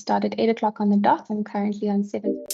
start at 8 o'clock on the dot. I'm currently on 7.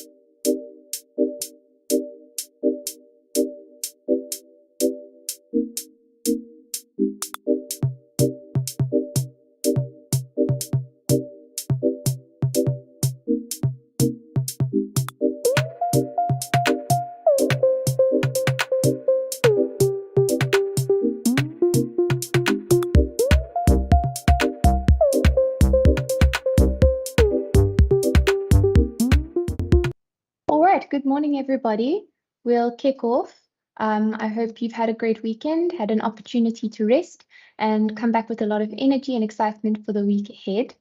Good morning, everybody. We'll kick off. I hope you've had a great weekend, had an opportunity to rest, and come back with a lot of energy and excitement for the week ahead.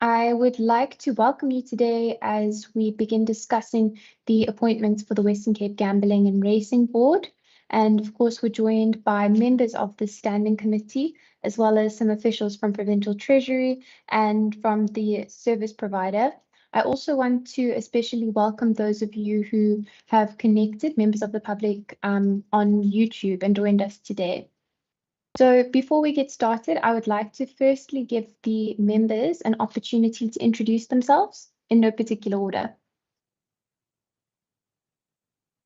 I would like to welcome you today as we begin discussing the appointments for the Western Cape Gambling and Racing Board. And of course, we're joined by members of the Standing Committee, as well as some officials from Provincial Treasury and from the service provider. I also want to especially welcome those of you who have connected, members of the public on YouTube and joined us today. So before we get started, I would like to firstly give the members an opportunity to introduce themselves in no particular order.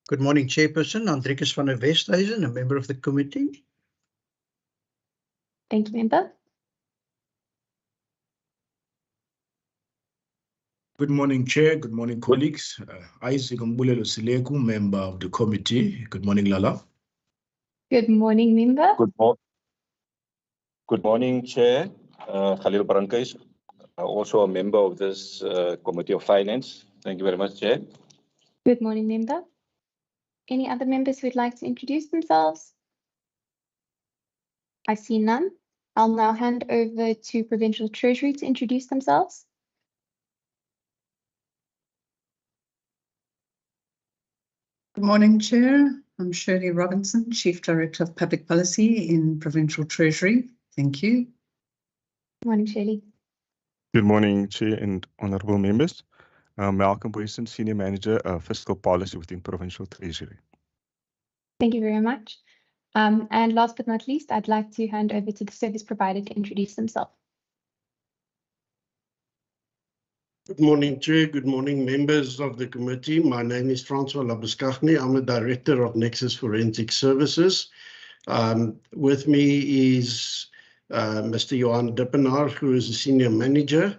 Good morning, Chairperson. Andrikus van der Westhuizen, a member of the committee. Thank you, member. Good morning, Chair. Good morning, colleagues. Isaac Mbulelo Sileku, member of the committee. Good morning, Lala. Good morning, member. Good morning, Chair. Khalil Brankais, also a member of this Committee of Finance. Thank you very much, Chair. Good morning, member. Any other members who would like to introduce themselves? I see none. I'll now hand over to Provincial Treasury to introduce themselves. Good morning, Chair. I'm Shirley Robinson, Chief Director of Public Policy in Provincial Treasury. Thank you. Good morning, Shirley. Good morning, Chair and honourable members. Malcolm Boyson, Senior Manager of Fiscal Policy within Provincial Treasury. Thank you very much. And last but not least, I'd like to hand over to the service provider to introduce themselves. Good morning, Chair. Good morning, members of the committee. My name is Francois Labuschagne. I'm a Director of Nexus Forensic Services. With me is Mr. Johan Dippenaar, who is a Senior Manager.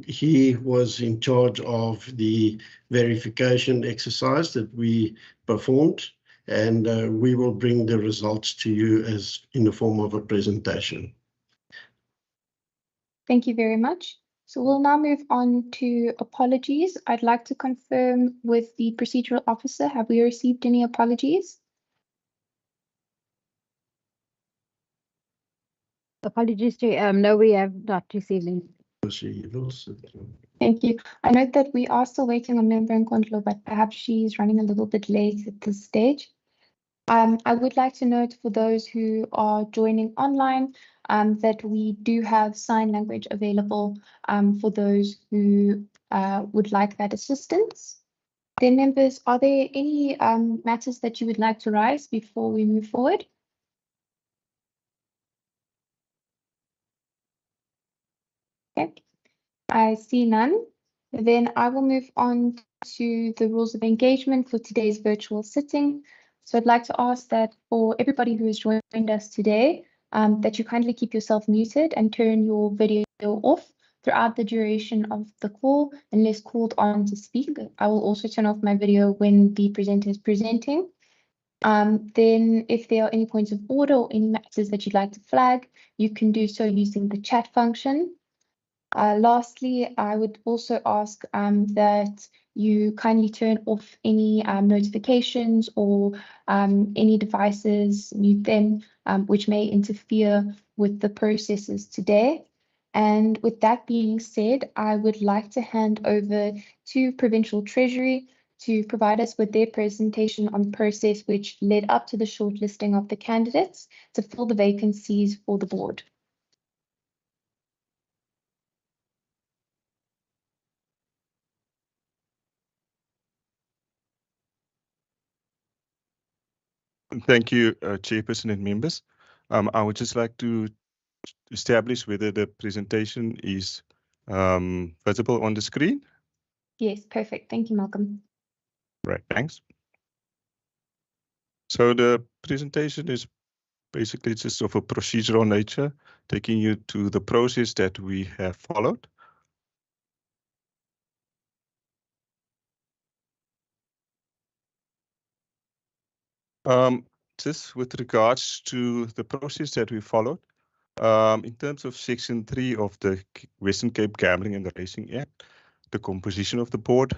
He was in charge of the verification exercise that we performed, and we will bring the results to you as in the form of a presentation. Thank you very much. So we'll now move on to apologies. I'd like to confirm with the procedural officer, have we received any apologies? Apologies, Chair. No, we have not received any. Thank you. I note that we are still waiting on Member Nkondlo, but perhaps she's running a little bit late at this stage. I would like to note for those who are joining online that we do have sign language available for those who would like that assistance. Then, members, are there any matters that you would like to raise before we move forward? Okay, I see none. Then I will move on to the rules of engagement for today's virtual sitting. So I'd like to ask that for everybody who has joined us today, that you kindly keep yourself muted and turn your video off throughout the duration of the call, unless called on to speak. I will also turn off my video when the presenter is presenting. Then if there are any points of order or any matters that you'd like to flag, you can do so using the chat function. Lastly, I would also ask that you kindly turn off any notifications or any devices, mute them, which may interfere with the processes today. And with that being said, I would like to hand over to Provincial Treasury to provide us with their presentation on the process which led up to the shortlisting of the candidates to fill the vacancies for the board. Thank you, Chairperson and members. I would just like to establish whether the presentation is visible on the screen? Yes, perfect. Thank you, Malcolm. Right, thanks. So the presentation is basically just of a procedural nature, taking you to the process that we have followed. Just with regards to the process that we followed, in terms of Section 3 of the Western Cape Gambling and Racing Act, the composition of the board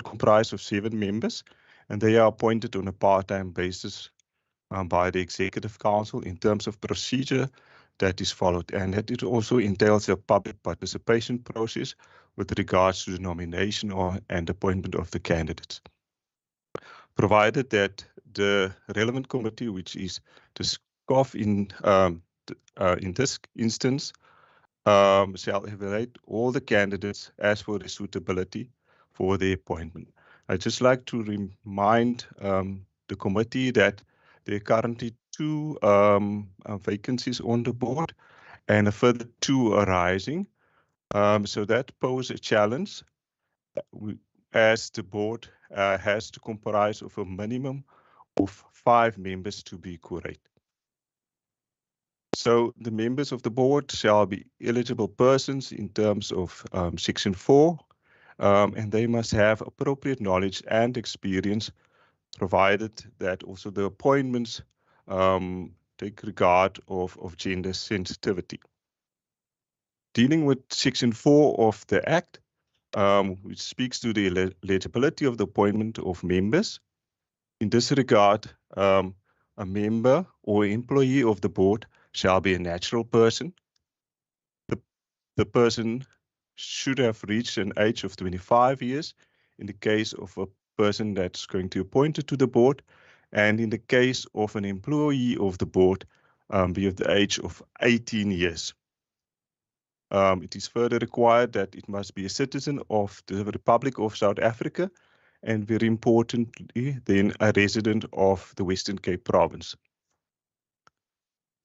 comprised of 7 members, and they are appointed on a part-time basis by the Executive Council in terms of procedure that is followed. And that it also entails a public participation process with regards to the nomination and appointment of the candidates. Provided that the relevant committee, which is the SCOF in this instance, shall evaluate all the candidates as for their suitability for the appointment. I'd just like to remind the committee that there are currently 2 vacancies on the board and a further 2 arising. So that poses a challenge as the board has to comprise of a minimum of 5 members to be correct. So the members of the board shall be eligible persons in terms of Section 4, and they must have appropriate knowledge and experience, provided that also the appointments take regard of gender sensitivity. Dealing with Section 4 of the Act, which speaks to the eligibility of the appointment of members. In this regard, a member or employee of the board shall be a natural person. The person should have reached an age of 25 years in the case of a person that's going to be appointed to the board, and in the case of an employee of the board, be of the age of 18 years. It is further required that it must be a citizen of the Republic of South Africa, and very importantly, then a resident of the Western Cape province.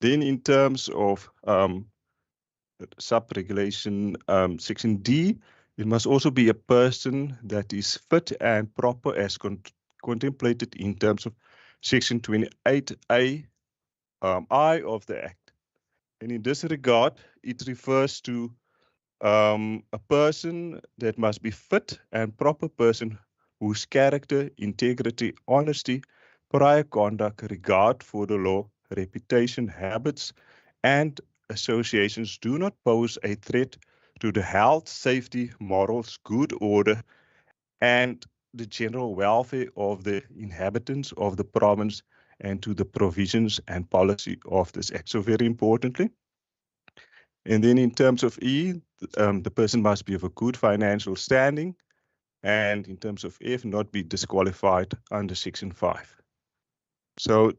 Then in terms of sub-regulation Section D, it must also be a person that is fit and proper as contemplated in terms of Section 28A I of the Act. And in this regard, it refers to a person that must be fit and proper person whose character, integrity, honesty, prior conduct, regard for the law, reputation, habits, and associations do not pose a threat to the health, safety, morals, good order, and the general welfare of the inhabitants of the province and to the provisions and policy of this act. So very importantly. And then in terms of E, the person must be of a good financial standing, and in terms of F, not be disqualified under Section 5. So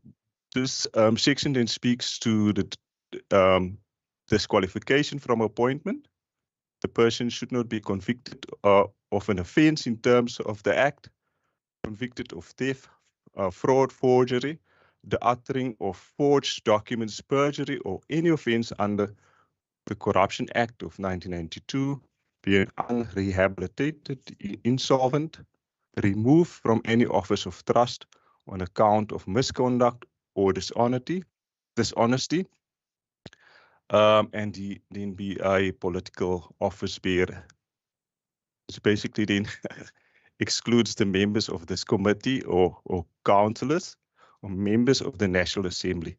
this section then speaks to the disqualification from appointment. The person should not be convicted of an offence in terms of the Act, convicted of theft, fraud, forgery, the uttering of forged documents, perjury, or any offence under the Corruption Act of 1992, being unrehabilitated, insolvent, removed from any office of trust on account of misconduct or dishonesty, and then be a political office bearer. Which basically then excludes the members of this committee or councillors or members of the National Assembly.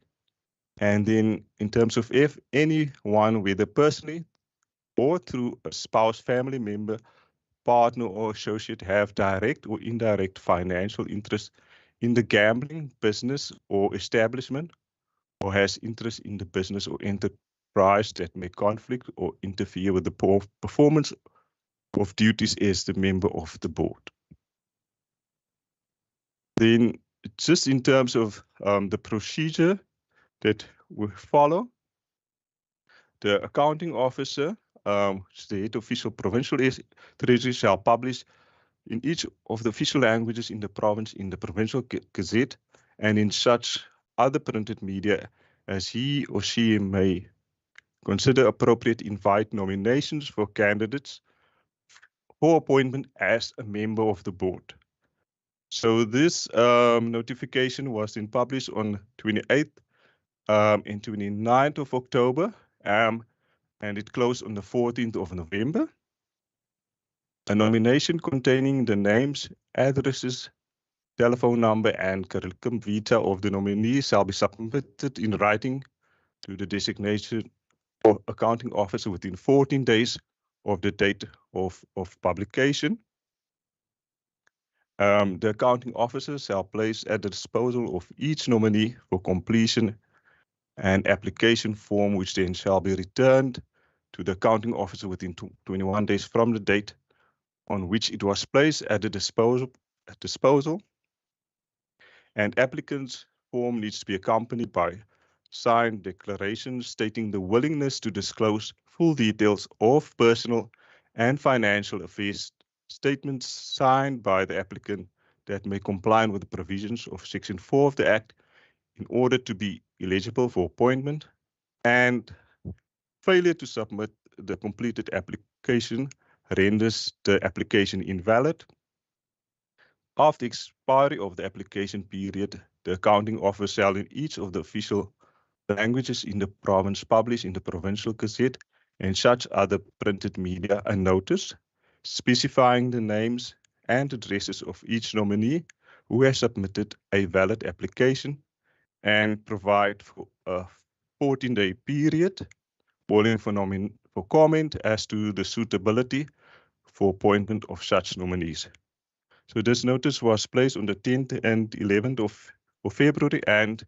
And then in terms of F, anyone, whether personally or through a spouse, family member, partner, or associate, have direct or indirect financial interest in the gambling business or establishment, or has interest in the business or enterprise that may conflict or interfere with the performance of duties as the member of the board. Then just in terms of the procedure that we follow, the accounting officer, the head official provincial treasury, shall publish in each of the official languages in the province in the Provincial Gazette and in such other printed media as he or she may consider appropriate invite nominations for candidates for appointment as a member of the board. So this notification was then published on 28th and 29th of October, and it closed on the 14th of November. A nomination containing the names, addresses, telephone number, and curriculum vitae of the nominee shall be submitted in writing to the designated accounting officer within 14 days of the date of publication. The accounting officer shall place at the disposal of each nominee for completion an application form, which then shall be returned to the accounting officer within 21 days from the date on which it was placed at the disposal. And applicant's form needs to be accompanied by signed declaration stating the willingness to disclose full details of personal and financial affairs statements signed by the applicant that may comply with the provisions of Section 4 of the Act in order to be eligible for appointment, and failure to submit the completed application renders the application invalid. After expiry of the application period, the accounting officer shall in each of the official languages in the province publish in the Provincial Gazette and such other printed media a notice specifying the names and addresses of each nominee who has submitted a valid application, and provide for a 14-day period calling for comment as to the suitability for appointment of such nominees. So this notice was placed on the 10th and 11th of February, and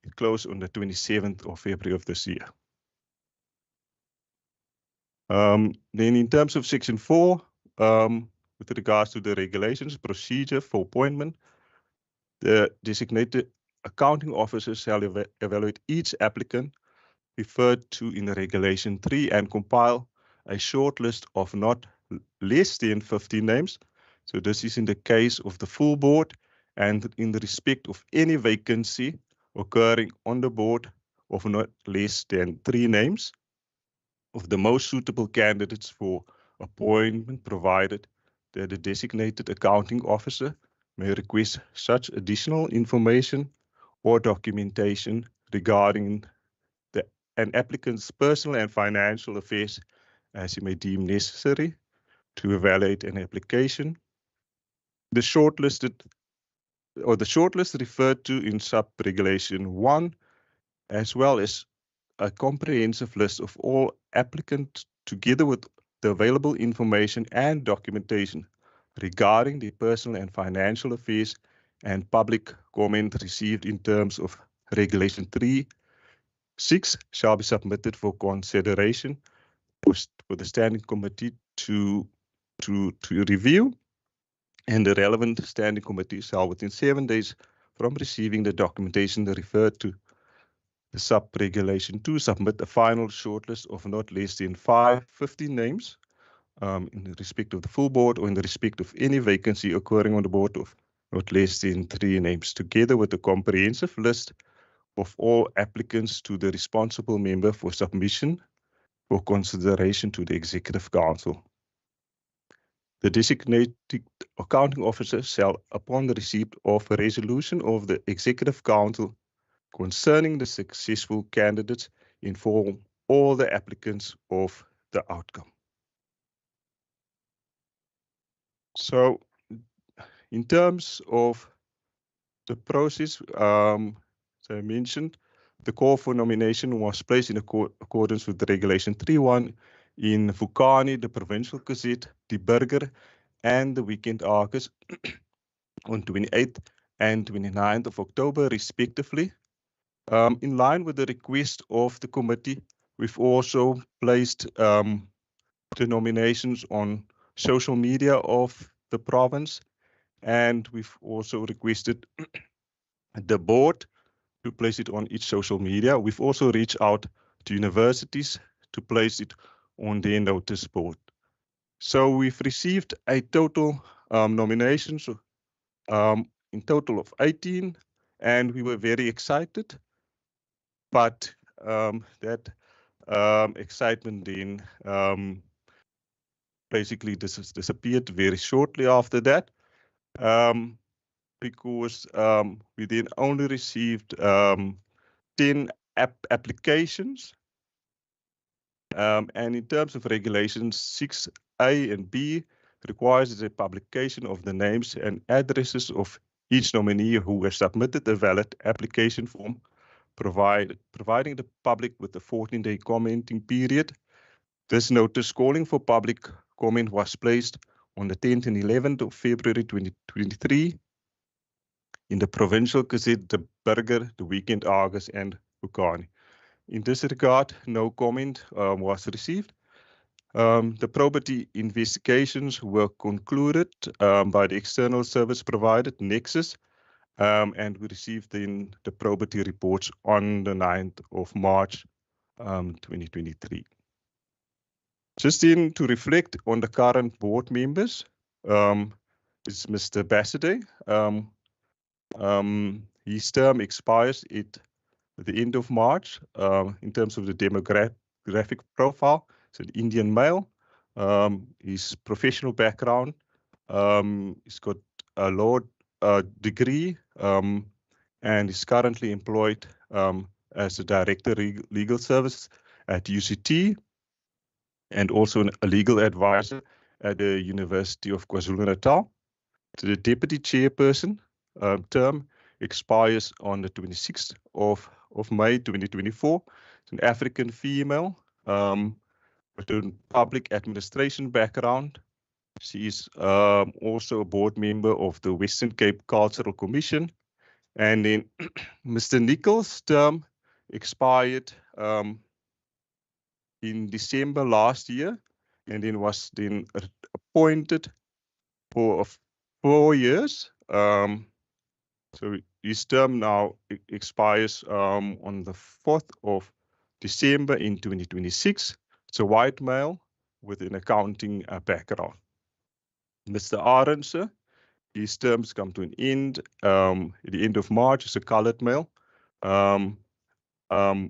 it closed on the 27th of February of this year. Then in terms of Section 4, with regards to the regulations procedure for appointment, the designated accounting officer shall evaluate each applicant referred to in Regulation 3 and compile a short list of not less than 15 names. So this is in the case of the full board and in the respect of any vacancy occurring on the board of not less than 3 names of the most suitable candidates for appointment, provided that the designated accounting officer may request such additional information or documentation regarding an applicant's personal and financial affairs as he may deem necessary to evaluate an application. The shortlist referred to in sub-regulation 1, as well as a comprehensive list of all applicants together with the available information and documentation regarding the personal and financial affairs and public comment received in terms of Regulation 3(6) shall be submitted for consideration for the Standing Committee to review, and the relevant Standing Committee shall within 7 days from receiving the documentation referred to the sub-regulation 2 submit a final shortlist of not less than 15 names in the respect of the full board or in the respect of any vacancy occurring on the board of not less than 3 names, together with a comprehensive list of all applicants to the responsible member for submission for consideration to the Executive Council. The designated accounting officer shall, upon the receipt of a resolution of the Executive Council concerning the successful candidates, inform all the applicants of the outcome. So, in terms of the process, as I mentioned, the call for nomination was placed in accordance with the Regulation 3(1) in Vukani, the Provincial Gazette, the Burger, and the Weekend Argus on 28th and 29th of October, respectively. In line with the request of the committee, we've also placed the nominations on social media of the province, and we've also requested the board to place it on each social media. We've also reached out to universities to place it on their notice board. So we've received a total nominations in total of 18, and we were very excited, but that excitement then basically disappeared very shortly after that, because we then only received 10 applications. And in terms of regulations, 6A and B requires the publication of the names and addresses of each nominee who has submitted a valid application form, providing the public with a 14-day commenting period. This notice calling for public comment was placed on the 10th and 11th of February 2023 in the Provincial Gazette, the Burger, the Weekend Argus, and Bukani. In this regard, no comment was received. The probity investigations were concluded by the external service provider, Nexus, and we received then the probity reports on the 9th of March 2023. Just then to reflect on the current board members, is Mr. Bassade. His term expires at the end of March. In terms of the demographic profile, it's an Indian male. His professional background, he's got a law degree, and is currently employed as a director legal service at UCT, and also a legal advisor at the University of KwaZulu-Natal. The deputy chairperson term expires on the 26th of May 2024. It's an African female with a public administration background. She is also a board member of the Western Cape Cultural Commission. And then Mr. Nichols' term expired in December last year, and then was then appointed for 4 years. So his term now expires on the 4th of December in 2026. It's a white male with an accounting background. Mr. Arendse, his terms come to an end at the end of March. He's a colored male.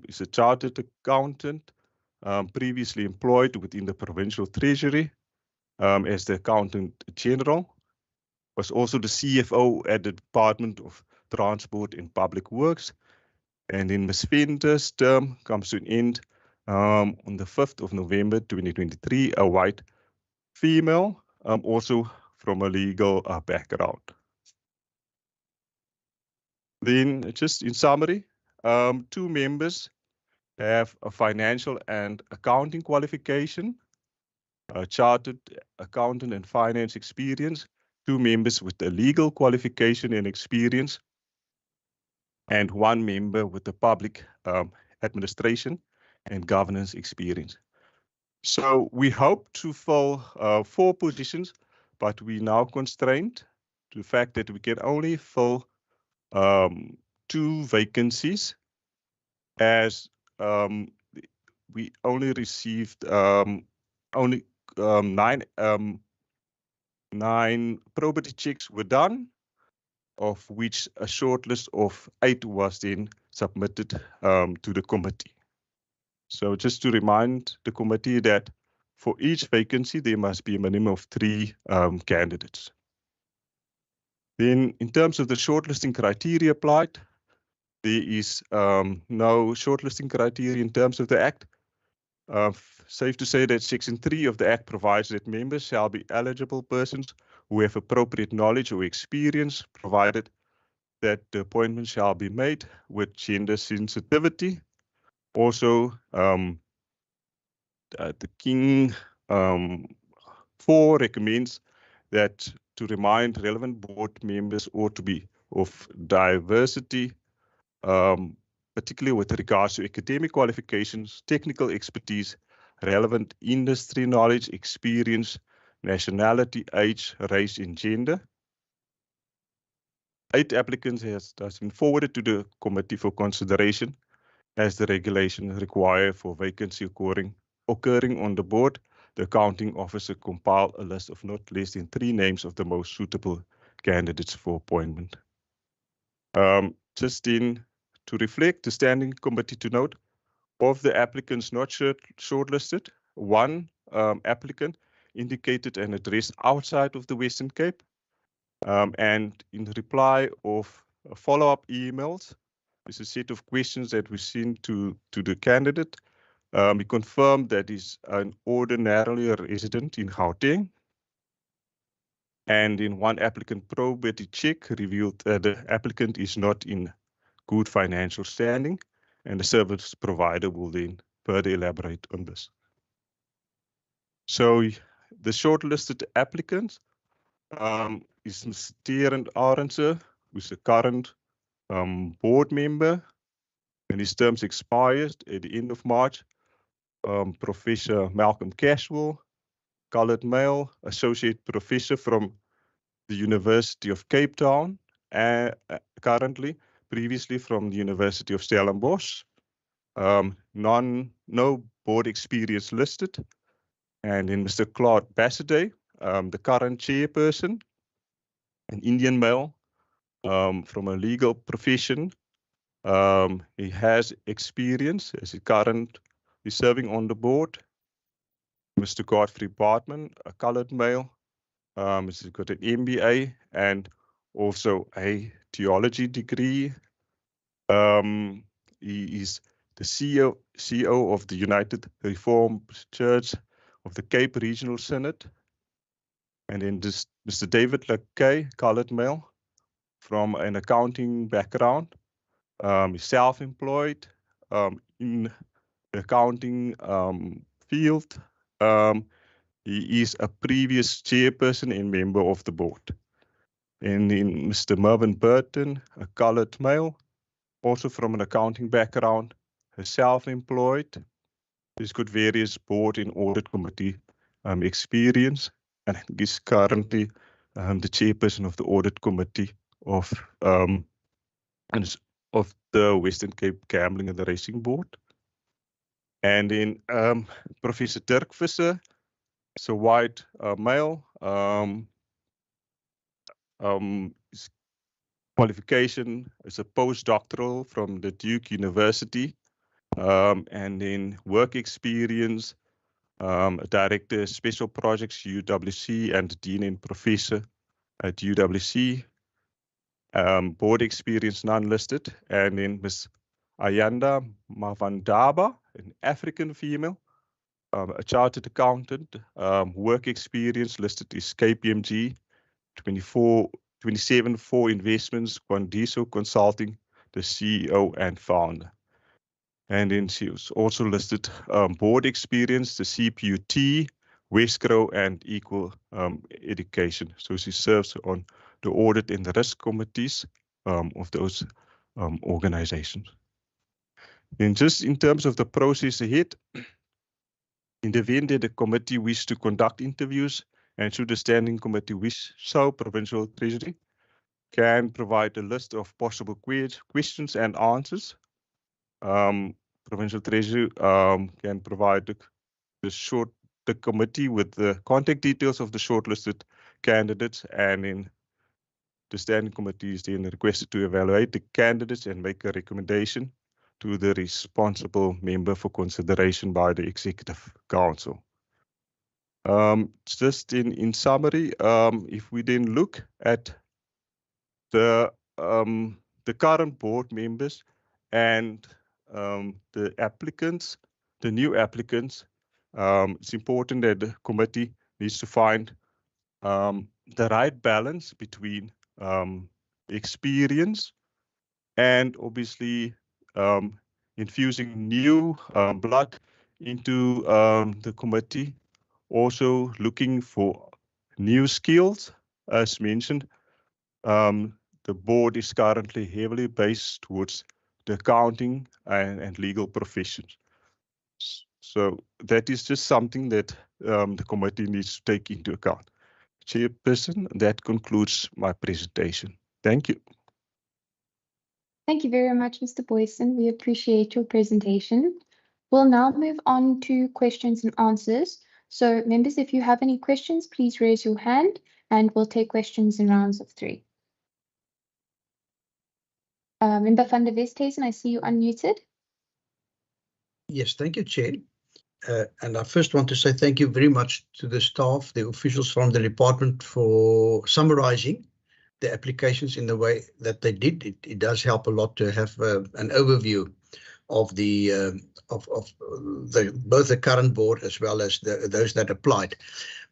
He's a chartered accountant, previously employed within the Provincial Treasury as the Accountant General. Was also the CFO at the Department of Transport and Public Works. And then Ms. Venter's term comes to an end on the 5th of November 2023, a white female, also from a legal background. Then just in summary, 2 members have a financial and accounting qualification, a chartered accountant and finance experience, 2 members with a legal qualification and experience, and 1 member with the public administration and governance experience. So we hope to fill 4 positions, but we now constrained to the fact that we can only fill 2 vacancies, as we only received only 9 probity checks were done, of which a shortlist of 8 was then submitted to the committee. So just to remind the committee that for each vacancy, there must be a minimum of 3 candidates. Then in terms of the shortlisting criteria applied, there is no shortlisting criteria in terms of the Act. Safe to say that Section 3 of the Act provides that members shall be eligible persons who have appropriate knowledge or experience, provided that the appointment shall be made with gender sensitivity. Also, the King 4 recommends that to remind relevant board members ought to be of diversity, particularly with regards to academic qualifications, technical expertise, relevant industry knowledge, experience, nationality, age, race, and gender. 8 applicants has been forwarded to the committee for consideration, as the regulation require for vacancy occurring on the board. The accounting officer compile a list of not less than 3 names of the most suitable candidates for appointment. Just in to reflect, the standing committee to note, Of the applicants not shortlisted, one applicant indicated an address outside of the Western Cape. And in reply of follow-up emails, there's a set of questions that we sent to the candidate. He confirmed that he's an ordinarily a resident in Gauteng. And in one applicant probity check revealed that the applicant is not in good financial standing, and the service provider will then further elaborate on this. So the shortlisted applicant is Mr. Terend Arendse, who's the current board member, and his terms expires at the end of March. Professor Malcolm Cashwell, colored male, associate professor from the University of Cape Town, currently, previously from the University of Stellenbosch. No board experience listed. And then Mr. Claude Bassaday, the current chairperson, an Indian male from a legal profession. He has experience as a current, he's serving on the board. Mr. Godfrey Bartman, a colored male. He's got an MBA and also a theology degree. He is the CEO of the United Reformed Church of the Cape Regional Synod. And then this Mr. David Lakay, colored male from an accounting background. He's self-employed in the accounting field. He is a previous chairperson and member of the board. And then Mr. Mervyn Burton, a colored male, also from an accounting background, self-employed. He's got various board and audit committee experience, and he's currently the chairperson of the audit committee of the Western Cape Gambling and the Racing Board. And then Professor Dirk Visser, is a white male. His qualification is a postdoctoral from the Duke University, and then work experience, a director special projects UWC and dean and professor at UWC. Board experience non-listed, and then Ms. Ayanda Mavandaba, an African female, a chartered accountant. Work experience listed is KPMG, 27 for investments, Quandiso Consulting, the CEO and founder. And then she was also listed board experience, the CPUT, Westgrow, and Equal Education. So she serves on the audit and the risk committees of those organizations. And just in terms of the process ahead, in the event that the committee wishes to conduct interviews, and should the standing committee wish so, Provincial Treasury can provide a list of possible questions and answers. Provincial Treasury can provide the committee with the contact details of the shortlisted candidates, and then the standing committee is then requested to evaluate the candidates and make a recommendation to the responsible member for consideration by the Executive Council. Just in summary, if we then look at the current board members and the applicants, the new applicants, it's important that the committee needs to find the right balance between experience and obviously infusing new blood into the committee. Also looking for new skills, as mentioned. The board is currently heavily based towards the accounting and legal professions. So that is just something that the committee needs to take into account. Chairperson, that concludes my presentation. Thank you. Thank you very much, Mr. Boyson. We appreciate your presentation. We'll now move on to questions and answers. So members, if you have any questions, please raise your hand and we'll take questions in rounds of 3. Member van der Westhuizen, I see you unmuted. Yes, thank you, Chair. And I first want to say thank you very much to the staff, the officials from the department for summarizing the applications in the way that they did. It does help a lot to have an overview of the both the current board as well as those that applied.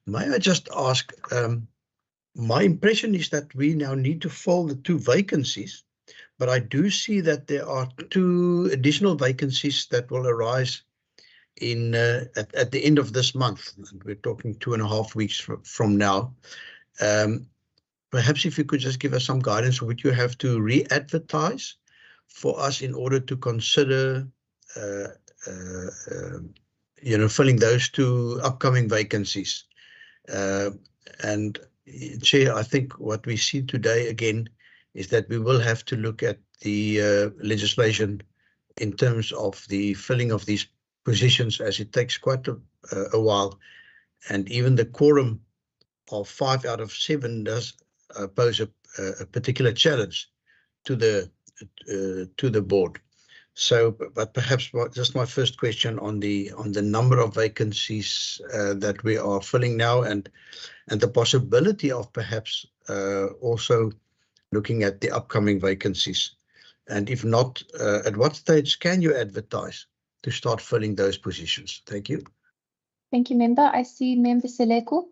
May I just ask, my impression is that we now need to fill the 2 vacancies, but I do see that there are 2 additional vacancies that will arise in at the end of this month. We're talking 2.5 weeks from now. Perhaps if you could just give us some guidance, would you have to re-advertise for us in order to consider filling those 2 upcoming vacancies? And Chair, I think what we see today again is that we will have to look at the legislation in terms of the filling of these positions, as it takes quite a while, and even the quorum of 5 out of 7 does pose a particular challenge to the board. So, but perhaps just my first question on the number of vacancies that we are filling now, and the possibility of perhaps also looking at the upcoming vacancies. And if not, at what stage can you advertise to start filling those positions? Thank you. Thank you, Member. I see Member Seleko.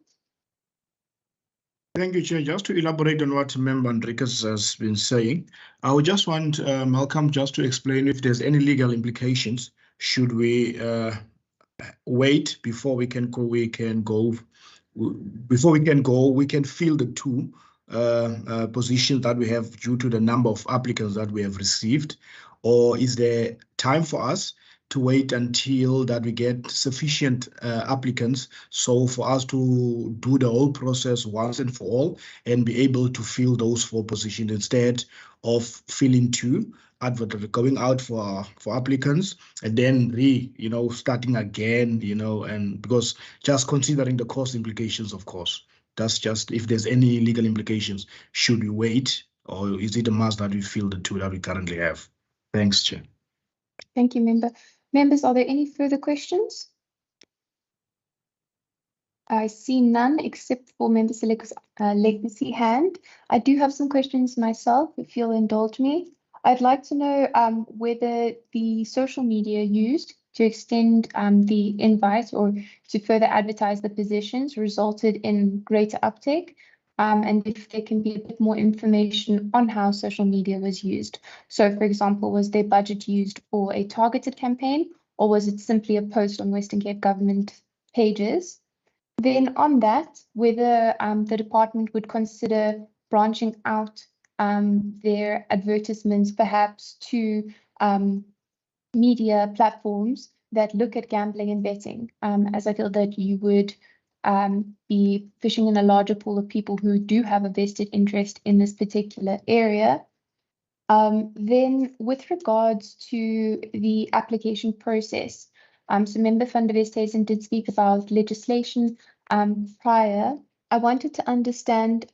Thank you, Chair. Just to elaborate on what Member Enriquez has been saying, I would just want Malcolm just to explain if there's any legal implications. Should we wait before we can go? Before we can go, we can fill the 2 positions that we have due to the number of applicants that we have received, or is there time for us to wait until that we get sufficient applicants, so for us to do the whole process once and for all and be able to fill those 4 positions instead of filling 2 adverts, going out for applicants and then starting again, and because just considering the cost implications, of course. That's just if there's any legal implications. Should we wait, or is it a must that we fill the 2 that we currently have? Thanks, Chair. Thank you, Member. Members, are there any further questions? I see none except for Member Seleko's legacy hand. I do have some questions myself, if you'll indulge me. I'd like to know whether the social media used to extend the invite or to further advertise the positions resulted in greater uptake, and if there can be a bit more information on how social media was used. So, for example, was their budget used for a targeted campaign, or was it simply a post on Western Cape government pages? Then on that, whether the department would consider branching out their advertisements perhaps to media platforms that look at gambling and betting, as I feel that you would be fishing in a larger pool of people who do have a vested interest in this particular area. Then with regards to the application process, so Member van der Westhuizen did speak about legislation prior. I wanted to understand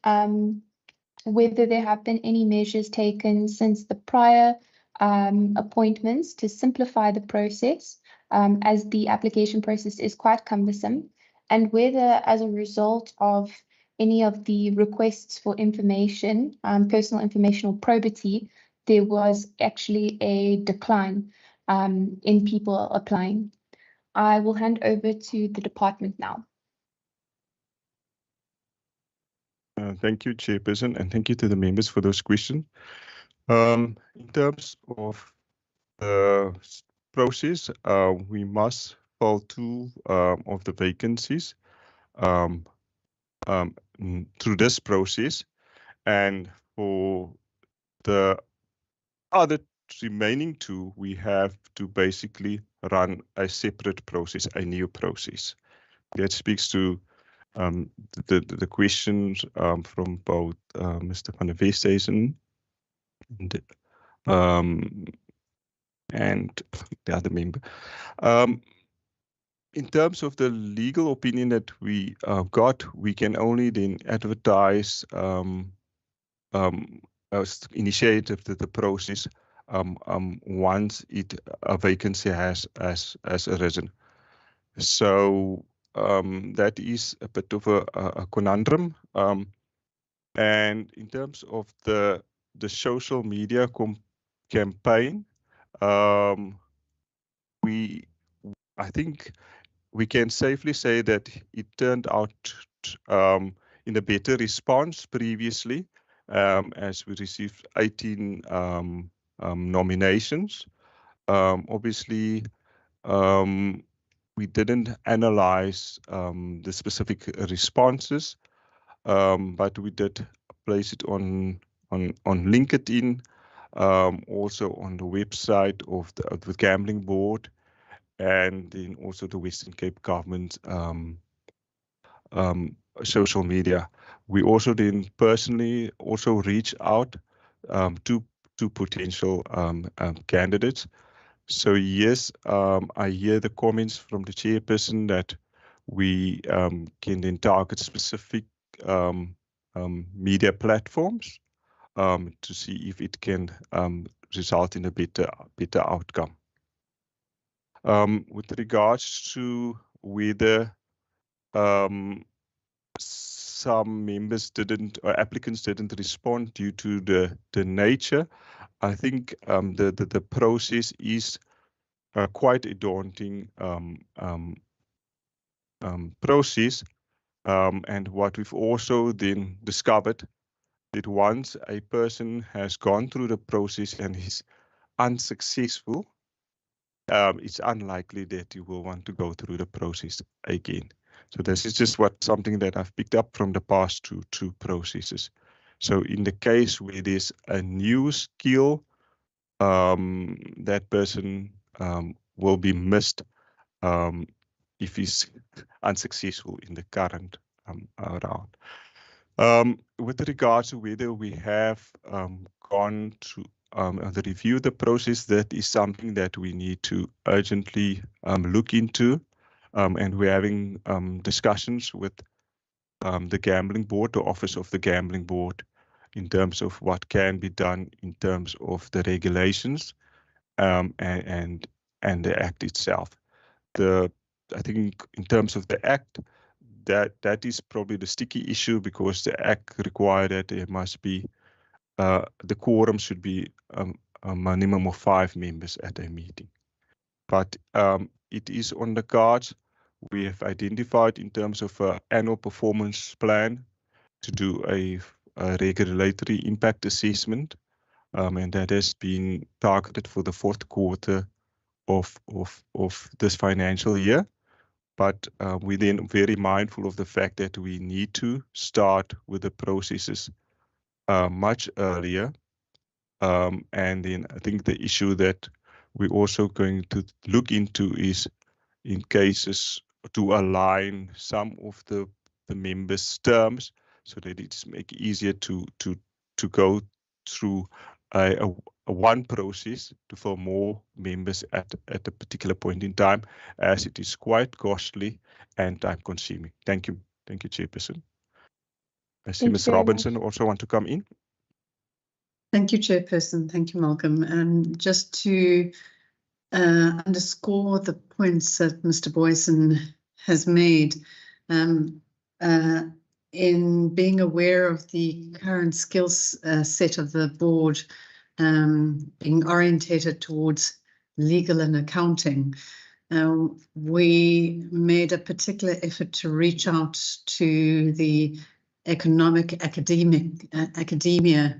whether there have been any measures taken since the prior appointments to simplify the process, as the application process is quite cumbersome, and whether as a result of any of the requests for information, personal information or probity, there was actually a decline in people applying. I will hand over to the department now. Thank you, Chairperson, and thank you to the members for those questions. In terms of the process, we must fill 2 of the vacancies through this process, and for the other remaining 2, we have to basically run a separate process, a new process. That speaks to the questions from both Mr. van der Westhuizen and the other member. In terms of the legal opinion that we got, we can only then advertise, initiate the process once a vacancy has arisen. So that is a bit of a conundrum. And in terms of the social media campaign, I think we can safely say that it turned out in a better response previously, as we received 18 nominations. Obviously, we didn't analyze the specific responses, but we did place it on LinkedIn, also on the website of the Gambling Board, and then also the Western Cape Government social media. We also then personally also reach out to potential candidates. So yes, I hear the comments from the chairperson that we can then target specific media platforms to see if it can result in a better outcome. With regards to whether some members didn't, or applicants didn't respond due to the nature, I think the process is quite a daunting process. And what we've also then discovered, that once a person has gone through the process and is unsuccessful, it's unlikely that you will want to go through the process again. So this is just something that I've picked up from the past two processes. So in the case where there's a new skill, that person will be missed if he's unsuccessful in the current round. With regards to whether we have gone to review the process, that is something that we need to urgently look into, and we're having discussions with the Gambling Board, the Office of the Gambling Board, in terms of what can be done in terms of the regulations and the Act itself. I think in terms of the Act, that is probably the sticky issue, because the Act requires that there must be the quorum should be a minimum of 5 members at a meeting. But it is on the cards. We have identified in terms of an annual performance plan to do a regulatory impact assessment, and that has been targeted for the 4th quarter of this financial year. But we're then very mindful of the fact that we need to start with the processes much earlier. And then I think the issue that we're also going to look into is in cases to align some of the members' terms, so that it's make it easier to go through a one process to fill more members at a particular point in time, as it is quite costly and time consuming. Thank you, Chairperson. I see Ms. Robinson also want to come in. Thank you, Chairperson. Thank you, Malcolm. And just to underscore the points that Mr. Boyson has made, in being aware of the current skills set of the board, being orientated towards legal and accounting, we made a particular effort to reach out to the academia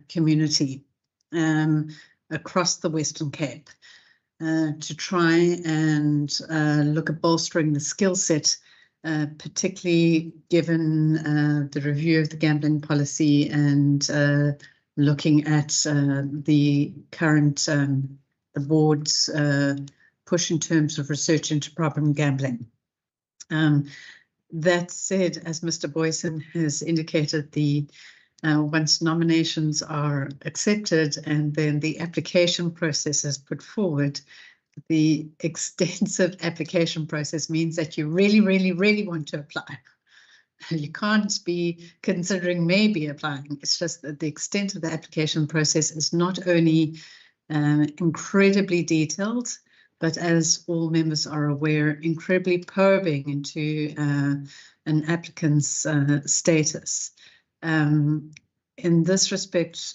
community across the Western Cape to try and look at bolstering the skill set, particularly given the review of the gambling policy and looking at the current the board's push in terms of research into problem gambling. That said, as Mr. Boyson has indicated, once nominations are accepted and then the application process is put forward, the extensive application process means that you really, really, really want to apply. You can't be considering maybe applying. It's just that the extent of the application process is not only incredibly detailed, but as all members are aware, incredibly probing into an applicant's status. In this respect,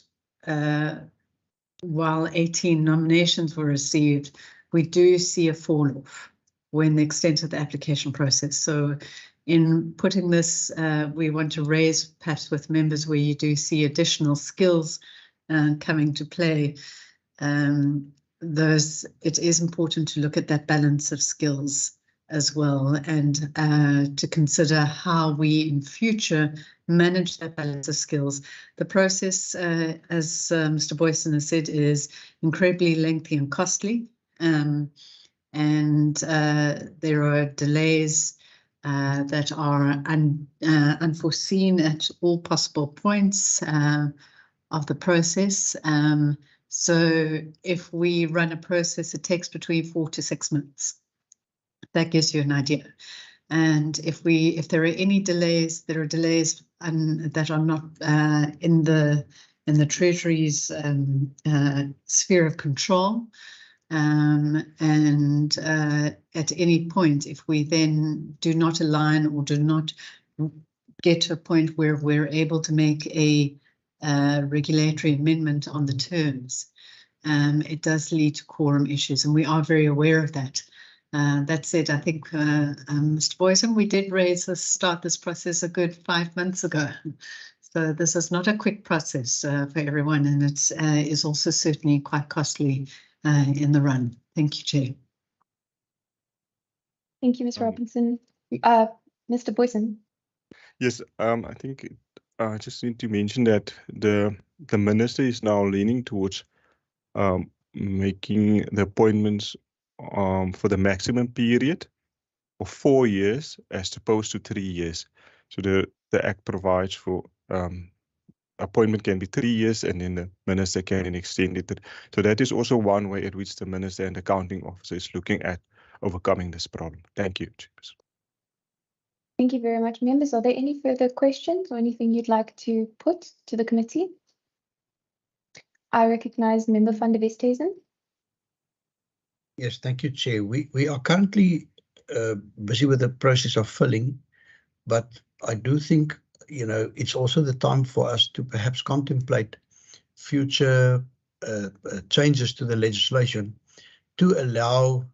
while 18 nominations were received, we do see a fall off when the extent of the application process. So in putting this, we want to raise perhaps with members where you do see additional skills coming to play. It is important to look at that balance of skills as well, and to consider how we in future manage that balance of skills. The process, as Mr. Boyson has said, is incredibly lengthy and costly, and there are delays that are unforeseen at all possible points of the process. So if we run a process, it takes between 4 to 6 months. That gives you an idea. And if there are any delays, there are delays that are not in the Treasury's sphere of control. And at any point, if we then do not align or do not get to a point where we're able to make a regulatory amendment on the terms, it does lead to quorum issues, and we are very aware of that. That said, I think, Mr. Boyson, we did start this process a good 5 months ago. So this is not a quick process for everyone, and it is also certainly quite costly in the run. Thank you, Chair. Thank you, Ms. Robinson. Mr. Boyson. Yes, I think I just need to mention that the minister is now leaning towards making the appointments for the maximum period of 4 years as opposed to 3 years. So the Act provides for appointment can be 3 years, and then the minister can extend it. So that is also one way at which the minister and the accounting officer is looking at overcoming this problem. Thank you, Chairperson. Thank you very much, members. Are there any further questions or anything you'd like to put to the committee? I recognize Member van der Westhuizen. Yes, thank you, Chair. We are currently busy with the process of filling, but I do think, you know, it's also the time for us to perhaps contemplate future changes to the legislation to allow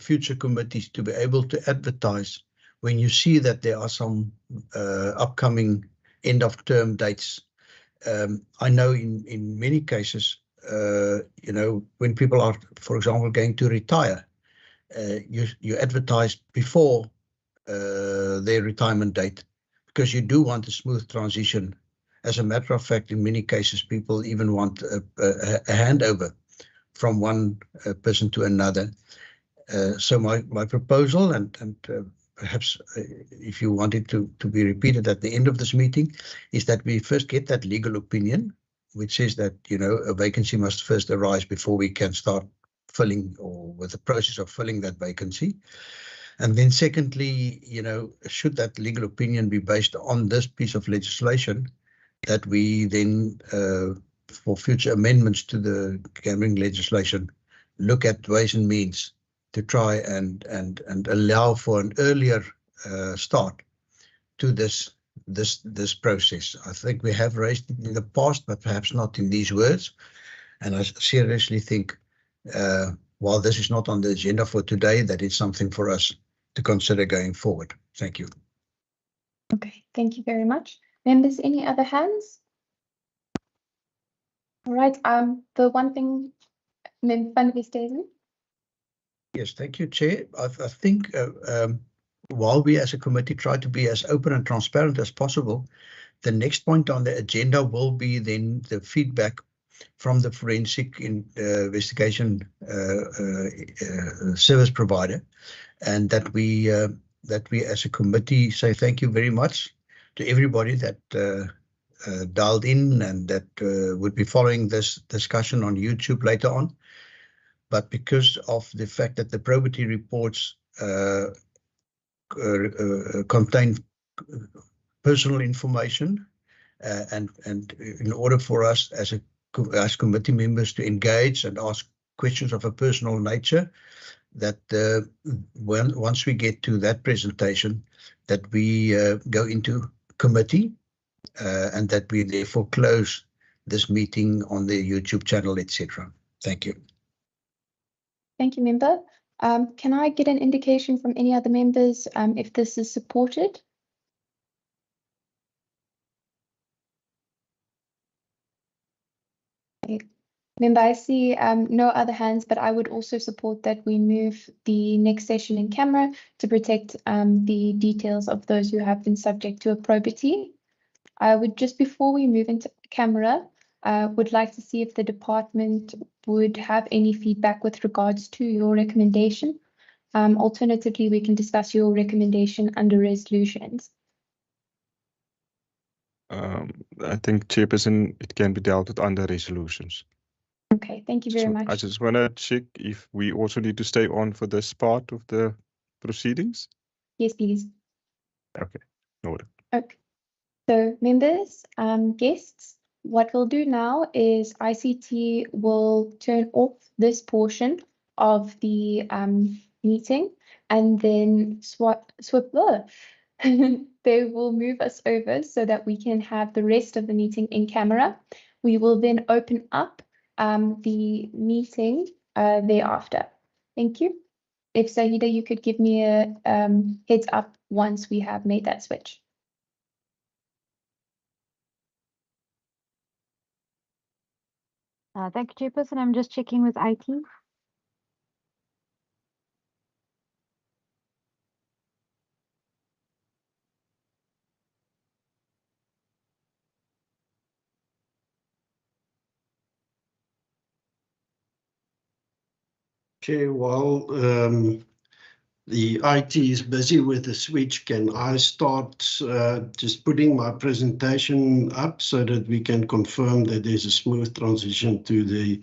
future committees to be able to advertise when you see that there are some upcoming end of term dates. I know in many cases, you know, when people are, for example, going to retire, you advertise before their retirement date, because you do want a smooth transition. As a matter of fact, in many cases, people even want a handover from one person to another. So my proposal, and perhaps if you want it to be repeated at the end of this meeting, is that we first get that legal opinion, which says that, you know, a vacancy must first arise before we can start filling or with the process of filling that vacancy. And then secondly, you know, should that legal opinion be based on this piece of legislation, that we then, for future amendments to the gambling legislation, look at ways and means to try and allow for an earlier start to this process. I think we have raised it in the past, but perhaps not in these words. And I seriously think, while this is not on the agenda for today, that it's something for us to consider going forward. Thank you. Okay, thank you very much. Members, any other hands? All right, the one thing, Member van der Westhuizen. Yes, thank you, Chair. I think while we as a committee try to be as open and transparent as possible, the next point on the agenda will be then the feedback from the forensic investigation service provider, and that we as a committee say thank you very much to everybody that dialed in and that would be following this discussion on YouTube later on. But because of the fact that the probity reports contain personal information, and in order for us as a as committee members to engage and ask questions of a personal nature, that once we get to that presentation, that we go into committee and that we therefore close this meeting on the YouTube channel, etc. Thank you. Thank you, member. Can I get an indication from any other members if this is supported? Okay. Member, I see no other hands, but I would also support that we move the next session in camera to protect the details of those who have been subject to a probity. I would just, before we move into camera, would like to see if the department would have any feedback with regards to your recommendation. Alternatively, we can discuss your recommendation under resolutions. I think, Chairperson, it can be dealt with under resolutions. Okay, thank you very So much. I just want to check if we also need to stay on for this part of the proceedings. Yes, please. Okay, noted. Okay. So members, guests, what we'll do now is ICT will turn off this portion of the meeting and then they will move us over so that we can have the rest of the meeting in camera. We will then open up the meeting thereafter. Thank you. If Zahida, you could give me a heads up once we have made that switch. Thank you, Chairperson. I'm just checking with IT. Okay, while the IT is busy with the switch, can I start just putting my presentation up so that we can confirm that there's a smooth transition to the